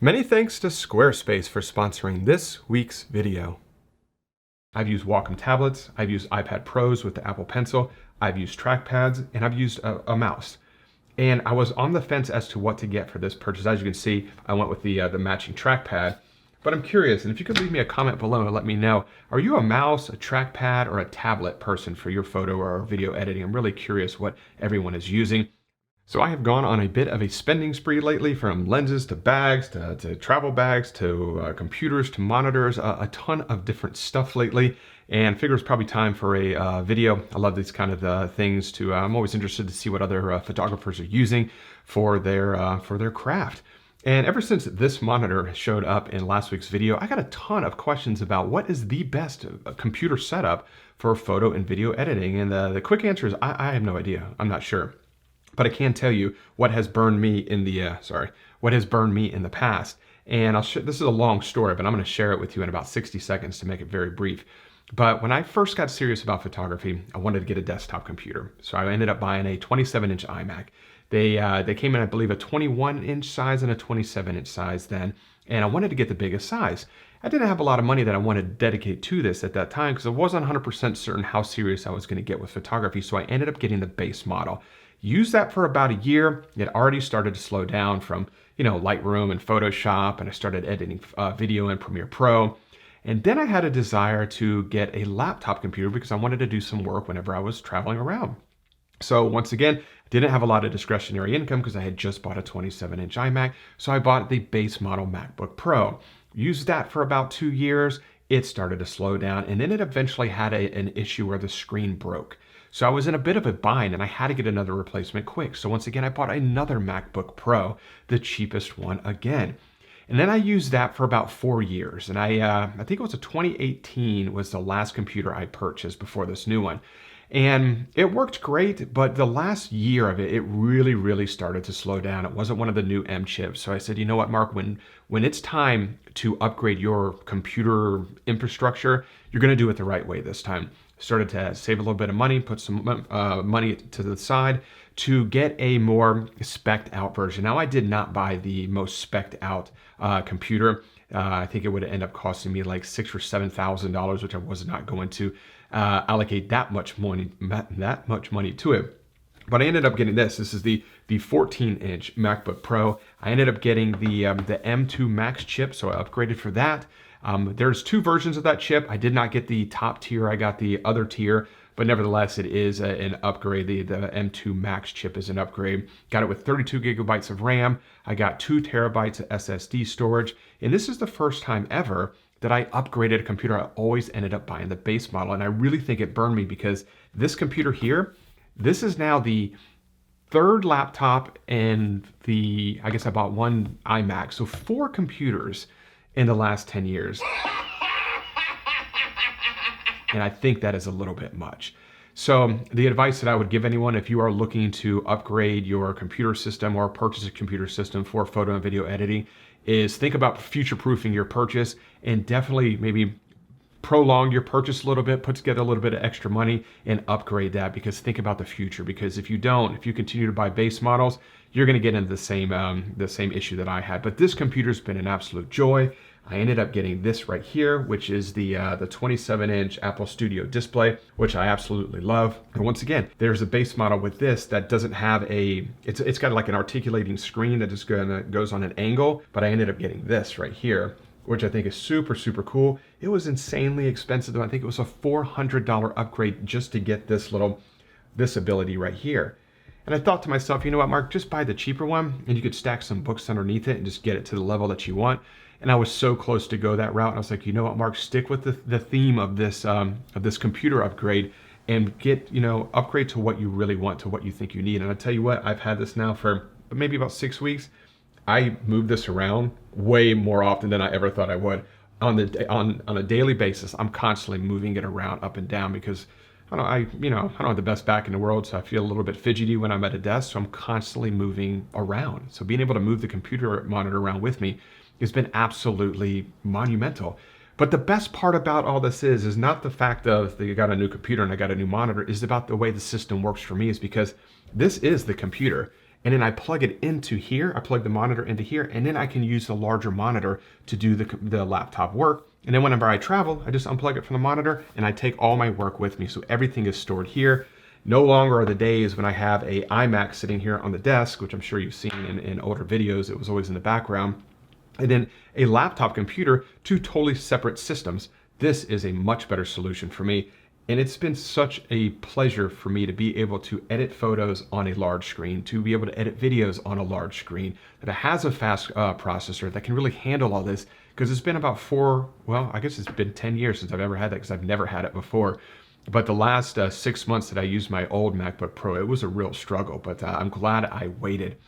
Many thanks to Squarespace for sponsoring this week's video. I've used Wacom tablets, I've used iPad Pros with the Apple Pencil, I've used trackpads, and I've used a mouse. And I was on the fence as to what to get for this purchase. As you can see, I went with the matching trackpad. But I'm curious, and if you could leave me a comment below and let me know, are you a mouse, a trackpad, or a tablet person for your photo or video editing? I'm really curious what everyone is using. So I have gone on a bit of a spending spree lately, from lenses to bags to travel bags to computers to monitors, a ton of different stuff lately, and figure it's probably time for a video. I love these kind of things. I'm always interested to see what other photographers are using for their craft. And ever since this monitor showed up in last week's video, I got a ton of questions about what is the best computer setup for photo and video editing. And the quick answer is I have no idea. I'm not sure. But I can tell you what has burned me in the past. And this is a long story, but I'm going to share it with you in about 60 seconds to make it very brief. But when I first got serious about photography, I wanted to get a desktop computer. So I ended up buying a 27-inch iMac. They came in, I believe, a 21-inch size and a 27-inch size then, and I wanted to get the biggest size. I didn't have a lot of money that I wanted to dedicate to this at that time because I wasn't 100% certain how serious I was going to get with photography, so I ended up getting the base model. Used that for about a year. It already started to slow down from, Lightroom and Photoshop, and I started editing video in Premiere Pro. And then I had a desire to get a laptop computer because I wanted to do some work whenever I was traveling around. So once again, didn't have a lot of discretionary income because I had just bought a 27-inch iMac. So I bought the base model MacBook Pro. Used that for about 2 years. It started to slow down, and then it eventually had an issue where the screen broke. So I was in a bit of a bind and I had to get another replacement quick. So once again, I bought another MacBook Pro, the cheapest one again. And then I used that for about 4 years. And I think it was 2018 was the last computer I purchased before this new one. And it worked great, but the last year of it, it really started to slow down. It wasn't one of the new M chips. So I said, you know what, Mark, when it's time to upgrade your computer infrastructure, you're going to do it the right way this time. Started to save a little bit of money, put some money to the side to get a more spec'd out version. Now, I did not buy the most spec'd out computer. I think it would end up costing me like $6,000 or $7,000, which I was not going to allocate that much money to it. But I ended up getting this. This is the 14-inch MacBook Pro. I ended up getting the M2 Max chip, so I upgraded for that. There's 2 versions of that chip. I did not get the top tier. I got the other tier, but nevertheless, it is an upgrade. The M2 Max chip is an upgrade. Got it with 32 gigabytes of RAM. I got 2 terabytes of SSD storage. And this is the first time ever that I upgraded a computer. I always ended up buying the base model. And I really think it burned me because this computer here, this is now the 3rd laptop and I guess I bought 1 iMac. So 4 computers in the last 10 years. And I think that is a little bit much. So the advice that I would give anyone, if you are looking to upgrade your computer system or purchase a computer system for photo and video editing, is think about future-proofing your purchase and definitely maybe prolong your purchase a little bit, put together a little bit of extra money and upgrade that, because think about the future. Because if you continue to buy base models, you're going to get into the same issue that I had. But this computer's been an absolute joy. I ended up getting this right here, which is the 27-inch Apple Studio display, which I absolutely love. And once again, there's a base model with this that doesn't have it's got like an articulating screen that just goes on an angle, but I ended up getting this right here, which I think is super cool. It was insanely expensive though. I think it was a $400 upgrade just to get this ability right here. And I thought to myself, you know what, Mark, just buy the cheaper one and you could stack some books underneath it and just get it to the level that you want. And I was so close to go that route. And I was like, you know what, Mark, stick with the theme of this computer upgrade and get, upgrade to what you really want, to what you think you need. And I tell you what, I've had this now for maybe about 6 weeks. I move this around way more often than I ever thought I would. On a daily basis, I'm constantly moving it around up and down because I don't have the best back in the world, so I feel a little bit fidgety when I'm at a desk, so I'm constantly moving around. So being able to move the computer monitor around with me has been absolutely monumental. But the best part about all this is not the fact of that I got a new computer and I got a new monitor, is about the way the system works for me, is because this is the computer. and then I plug it into here. I plug the monitor into here, and then I can use the larger monitor to do the laptop work. And then whenever I travel, I just unplug it from the monitor and I take all my work with me. So everything is stored here. No longer are the days when I have a iMac sitting here on the desk, which I'm sure you've seen in older videos. It was always in the background. And then a laptop computer, two totally separate systems. This is a much better solution for me. And it's been such a pleasure for me to be able to edit photos on a large screen, to be able to edit videos on a large screen, that it has a fast processor that can really handle all this. Because it's been about I guess it's been 10 years since I've ever had that, because I've never had it before. But the last 6 months that I used my old MacBook Pro, it was a real struggle, but I'm glad I waited.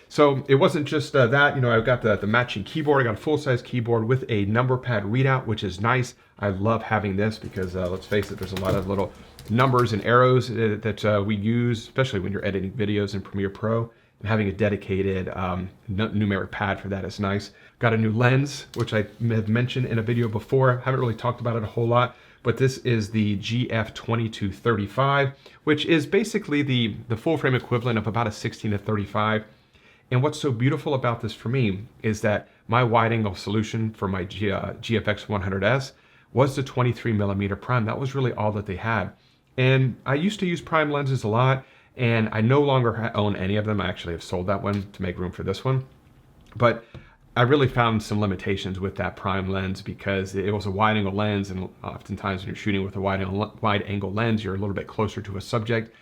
So it wasn't just that, you know, I've got the matching keyboard. I got a full-size keyboard with a number pad readout, which is nice. I love having this because let's face it, there's a lot of little numbers and arrows that we use, especially when you're editing videos in Premiere Pro. And having a dedicated numeric pad for that is nice. Got a new lens, which I have mentioned in a video before. Haven't really talked about it a whole lot, but this is the GF2235, which is basically the full frame equivalent of about a 16-35. And what's so beautiful about this for me is that my wide angle solution for my GFX 100S was the 23mm prime. That was really all that they had. And I used to use prime lenses a lot, and I no longer own any of them. I actually have sold that one to make room for this one. But I really found some limitations with that prime lens because it was a wide angle lens, and oftentimes when you're shooting with a wide angle lens, you're a little bit closer to a subject.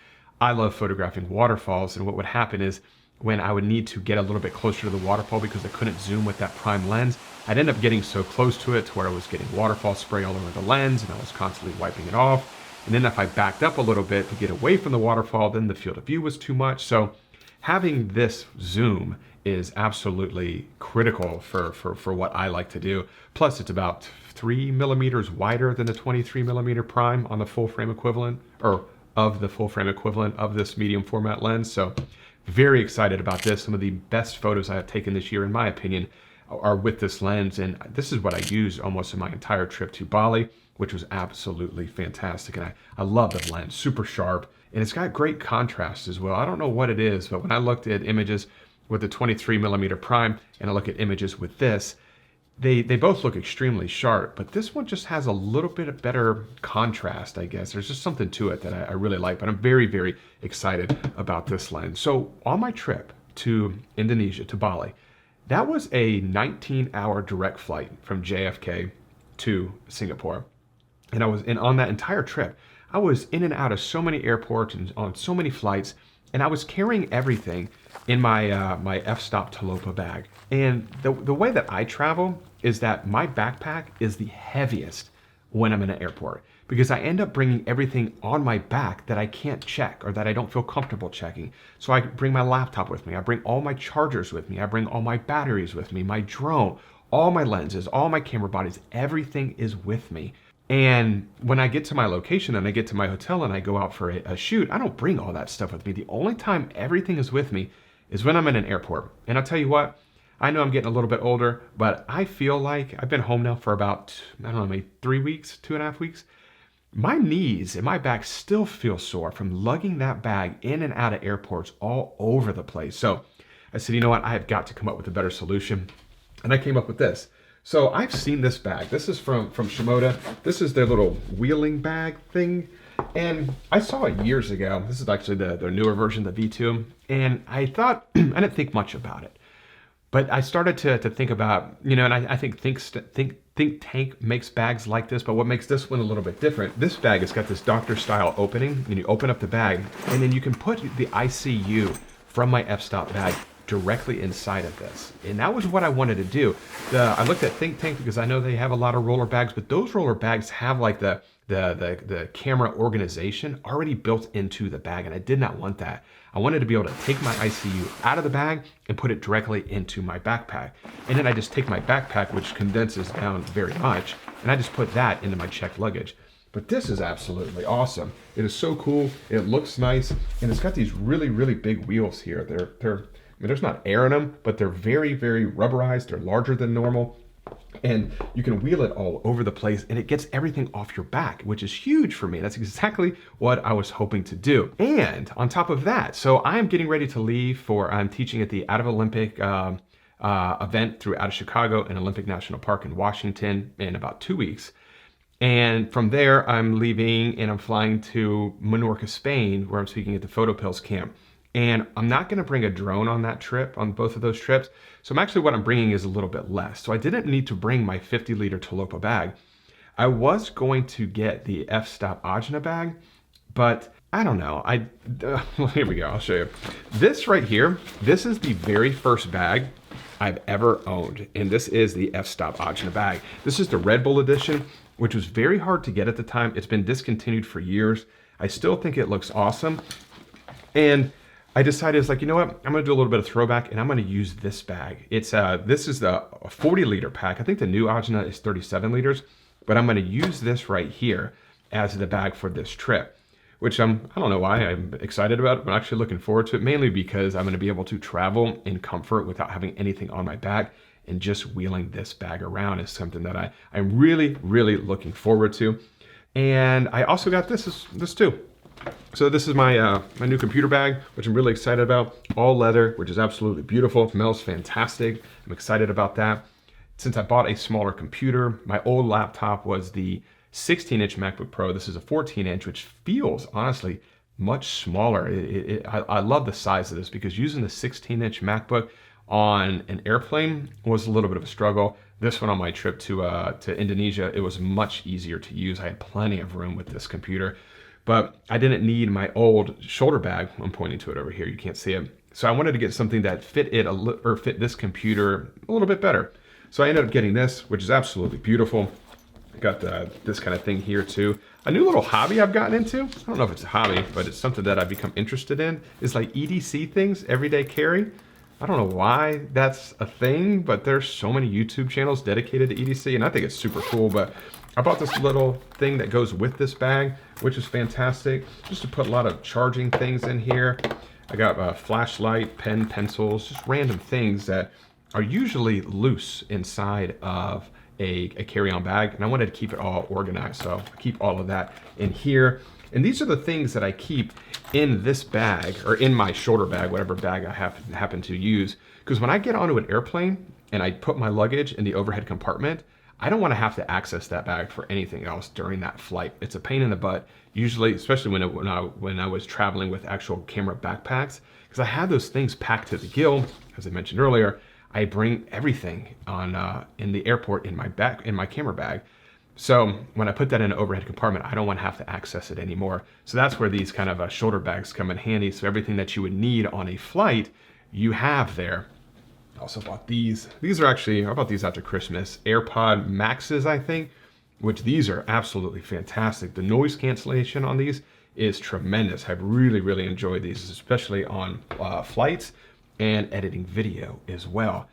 I love photographing waterfalls, and what would happen is when I would need to get a little bit closer to the waterfall because I couldn't zoom with that prime lens, I'd end up getting so close to it to where I was getting waterfall spray all over the lens and I was constantly wiping it off. And then if I backed up a little bit to get away from the waterfall, then the field of view was too much. So having this zoom is absolutely critical for what I like to do. Plus it's about 3mm wider than the 23mm prime on the full frame equivalent, or of the full frame equivalent of this medium format lens. So very excited about this. Some of the best photos I have taken this year, in my opinion, are with this lens. And this is what I used almost in my entire trip to Bali, which was absolutely fantastic. And I love the lens, super sharp. And it's got great contrast as well. I don't know what it is, but when I looked at images with the 23mm prime and I look at images with this, they both look extremely sharp, but this one just has a little bit of better contrast, I guess. There's just something to it that I really like, but I'm very, very excited about this lens. So on my trip to Indonesia, to Bali, that was a 19-hour direct flight from JFK to Singapore. And on that entire trip, I was in and out of so many airports and on so many flights, and I was carrying everything in my my f-stop Talopa bag. And the way that I travel is that my backpack is the heaviest when I'm in an airport, because I end up bringing everything on my back that I can't check or that I don't feel comfortable checking. So I bring my laptop with me, I bring all my chargers with me, I bring all my batteries with me, my drone, all my lenses, all my camera bodies, everything is with me. And when I get to my location and I get to my hotel and I go out for a shoot, I don't bring all that stuff with me. The only time everything is with me is when I'm in an airport. And I'll tell you what, I know I'm getting a little bit older, but I feel like I've been home now for about, I don't know, maybe 3 weeks, 2.5 weeks. My knees and my back still feel sore from lugging that bag in and out of airports all over the place. So I said, you know what, I have got to come up with a better solution. And I came up with this. So I've seen this bag. This is from Shimoda. This is their little wheeling bag thing. And I saw it years ago. This is actually the newer version, the V2. And I thought, I didn't think much about it. But I started to think about, you know, and I think Think Tank makes bags like this, but what makes this one a little bit different, this bag has got this doctor style opening, and you open up the bag, and then you can put the ICU from my f-stop bag directly inside of this. And that was what I wanted to do. I looked at Think Tank because I know they have a lot of roller bags, but those roller bags have like the camera organization already built into the bag, and I did not want that. I wanted to be able to take my ICU out of the bag and put it directly into my backpack. And then I just take my backpack, which condenses down very much, and I just put that into my checked luggage. But this is absolutely awesome. It is so cool. It looks nice, and it's got these really, really big wheels here. I mean, there's not air in them, but they're very, very rubberized. They're larger than normal. and you can wheel it all over the place and it gets everything off your back, which is huge for me. That's exactly what I was hoping to do. And on top of that, so I'm getting ready to leave I'm teaching at the Out of Olympic event throughout of Chicago and Olympic National Park in Washington in about 2 weeks. And from there, I'm leaving and I'm flying to Menorca, Spain, where I'm speaking at the Photopills camp. And I'm not gonna bring a drone on that trip, on both of those trips. So what I'm bringing is a little bit less. So I didn't need to bring my 50-liter Talopa bag. I was going to get the f-stop Ajna bag, but I don't know. Well, here we go, I'll show you. This right here, this is the very first bag I've ever owned. And this is the f-stop Ajna bag. This is the Red Bull edition, which was very hard to get at the time. It's been discontinued for years. I still think it looks awesome. And I decided, it's like, you know what? I'm gonna do a little bit of throwback and I'm gonna use this bag. This is the 40-liter pack. I think the new Ajna is 37 liters, but I'm gonna use this right here as the bag for this trip, which I don't know why I'm excited about it. I'm actually looking forward to it, mainly because I'm gonna be able to travel in comfort without having anything on my back, and just wheeling this bag around is something that I'm really, really looking forward to. And I also got this too. So this is my my new computer bag, which I'm really excited about. All leather, which is absolutely beautiful. Smells fantastic. I'm excited about that. Since I bought a smaller computer, my old laptop was the 16-inch MacBook Pro. This is a 14-inch, which feels honestly much smaller. I love the size of this, because using the 16-inch MacBook on an airplane was a little bit of a struggle. This one on my trip to Indonesia, it was much easier to use. I had plenty of room with this computer. But I didn't need my old shoulder bag. I'm pointing to it over here, you can't see it. So I wanted to get something that fit fit this computer a little bit better. So I ended up getting this, which is absolutely beautiful. I got this kind of thing here too. A new little hobby I've gotten into, I don't know if it's a hobby, but it's something that I've become interested in, is like EDC things, everyday carry. I don't know why that's a thing, but there's so many YouTube channels dedicated to EDC, and I think it's super cool. But I bought this little thing that goes with this bag, which is fantastic, just to put a lot of charging things in here. I got a flashlight, pen, pencils, just random things that are usually loose inside of a carry-on bag, and I wanted to keep it all organized, so I keep all of that in here. And these are the things that I keep in this bag, or in my shoulder bag, whatever bag I happen to use. Because when I get onto an airplane and I put my luggage in the overhead compartment, I don't want to have to access that bag for anything else during that flight. It's a pain in the butt, usually, especially when I was traveling with actual camera backpacks, because I had those things packed to the gill. As I mentioned earlier, I bring everything on in the airport in my camera bag. So when I put that in an overhead compartment, I don't want to have to access it anymore. So that's where these kind of shoulder bags come in handy. So everything that you would need on a flight, you have there. I also bought these. These are actually, I bought these after Christmas. AirPod Maxes, I think, which these are absolutely fantastic. The noise cancellation on these is tremendous. I've really, really enjoyed these, especially on flights and editing video as well.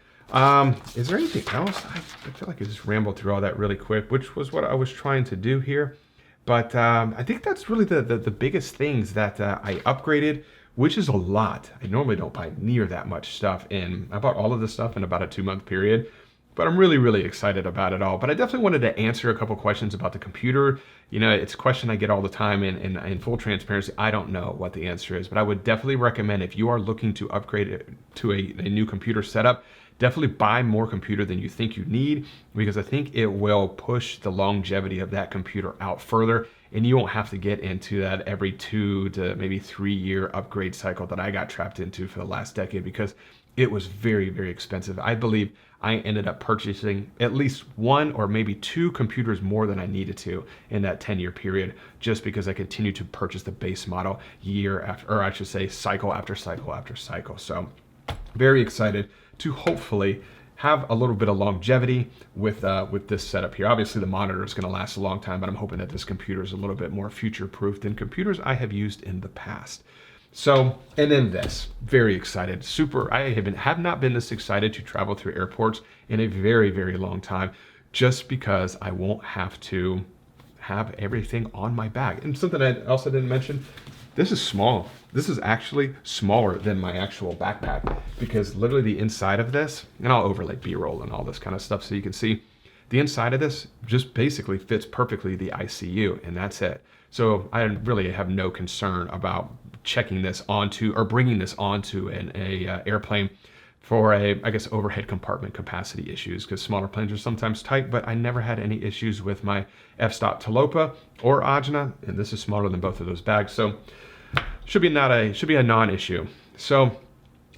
Is there anything else? I feel like I just rambled through all that really quick, which was what I was trying to do here. But I think that's really the biggest things that I upgraded, which is a lot. I normally don't buy near that much stuff, and I bought all of this stuff in about a 2-month period. But I'm really, really excited about it all. But I definitely wanted to answer a couple questions about the computer. You know, it's a question I get all the time, and in full transparency, I don't know what the answer is. But I would definitely recommend, if you are looking to upgrade it to a new computer setup, definitely buy more computer than you think you need, because I think it will push the longevity of that computer out further, and you won't have to get into that every 2 to maybe 3 year upgrade cycle that I got trapped into for the last decade, because it was very, very expensive. I believe I ended up purchasing at least 1 or maybe 2 computers more than I needed to in that 10-year period, just because I continued to purchase the base model year after, or I should say cycle after cycle after cycle. So very excited to hopefully have a little bit of longevity with this setup here. Obviously the monitor is going to last a long time, but I'm hoping that this computer is a little bit more future-proof than computers I have used in the past. So, and then this, very excited, super. I have not been this excited to travel through airports in a very, very long time, just because I won't have to have everything on my bag. And something I also didn't mention, this is small. This is actually smaller than my actual backpack, because literally the inside of this, and I'll overlay B-roll and all this kind of stuff so you can see, The inside of this just basically fits perfectly the ICU, and that's it. So I really have no concern about checking this onto or bringing this onto an airplane for I guess, overhead compartment capacity issues, because smaller planes are sometimes tight, but I never had any issues with my f-stop Talopa or Ajna, and this is smaller than both of those bags, so should be a non-issue. So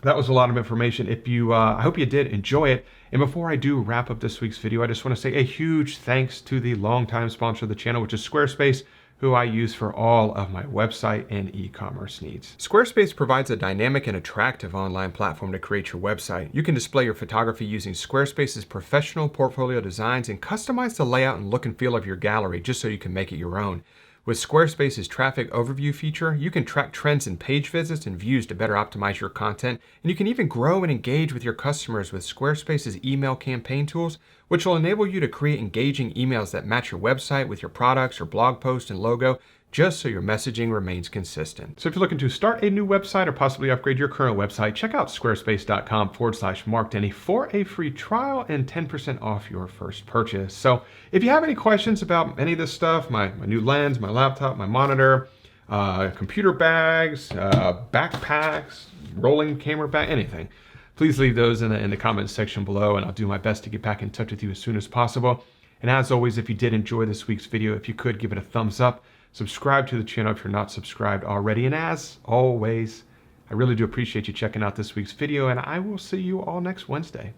that was a lot of information. If you, I hope you did enjoy it. And before I do wrap up this week's video, I just want to say a huge thanks to the longtime sponsor of the channel, which is Squarespace, who I use for all of my website and e-commerce needs. Squarespace provides a dynamic and attractive online platform to create your website. You can display your photography using Squarespace's professional portfolio designs and customize the layout and look and feel of your gallery just so you can make it your own. With Squarespace's traffic overview feature, you can track trends in page visits and views to better optimize your content, and you can even grow and engage with your customers with Squarespace's email campaign tools, which will enable you to create engaging emails that match your website with your products or blog post and logo, just so your messaging remains consistent. So if you're looking to start a new website or possibly upgrade your current website, check out squarespace.com/MarkDenney for a free trial and 10% off your first purchase. So if you have any questions about any of this stuff, my new lens, my laptop, my monitor, computer bags, backpacks, rolling camera bag, anything, please leave those in the comments section below, and I'll do my best to get back in touch with you as soon as possible. And as always, if you did enjoy this week's video, if you could give it a thumbs up, subscribe to the channel if you're not subscribed already. And as always, I really do appreciate you checking out this week's video, and I will see you all next Wednesday.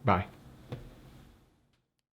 Bye.